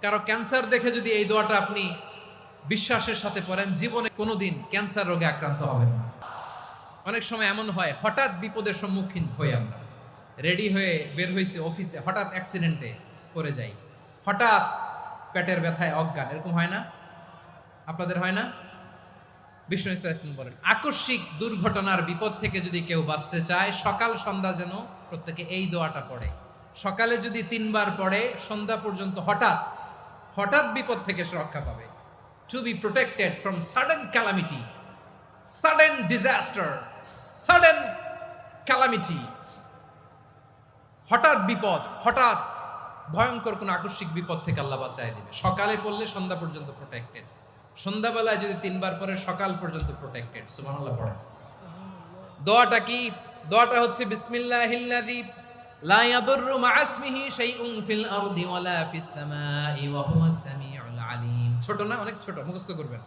কারো ক্যান্সার দেখে যদি এই দোয়াটা আপনি বিশ্বাসের সাথে পড়েন, জীবনে কোনোদিন ক্যান্সার রোগে আক্রান্ত হবেন না। অনেক সময় এমন হয়, হঠাৎ বিপদের সম্মুখীন হই আমরা, রেডি হয়ে বের হয়েছে অফিসে, হঠাৎ অ্যাক্সিডেন্টে পড়ে যাই, হঠাৎ পেটের ব্যথায় অজ্ঞান, এরকম হয় না? আপনাদের হয় না? বিষ্ণু ইসলাম বলেন, আকস্মিক দুর্ঘটনার বিপদ থেকে যদি কেউ বাঁচতে চায়, সকাল সন্ধ্যা যেন প্রত্যেকে এই দোয়াটা পড়ে। সকালে যদি 3 বার পড়ে, সন্ধ্যা পর্যন্ত হঠাৎ হঠাৎ বিপদ থেকে সে রক্ষা পাবে। To be protected from sudden calamity, sudden disaster, sudden calamity, হঠাৎ বিপদ, হঠাৎ ভয়ঙ্কর কোন আকস্মিক বিপদ থেকে আল্লাহ বাঁচায় দিবে। সকালে পড়লে সন্ধ্যা পর্যন্ত প্রোটেক্টেড, সন্ধ্যাবেলায় যদি 3 বার পরে সকাল পর্যন্ত প্রোটেক্টেড। সুবহানাল্লাহ পড়ে। দোয়াটা কি? দোয়াটা হচ্ছে বিসমিল্লাহিল্লাযী লা ইয়াদুররু মা'a ইসমিহি শাইউন ফিল আরদি ওয়ালা ফিস সামাই ওয়া হুয়াস সামিউল আলীম। ছোট না? অনেক ছোট, মুখস্থ করবেন।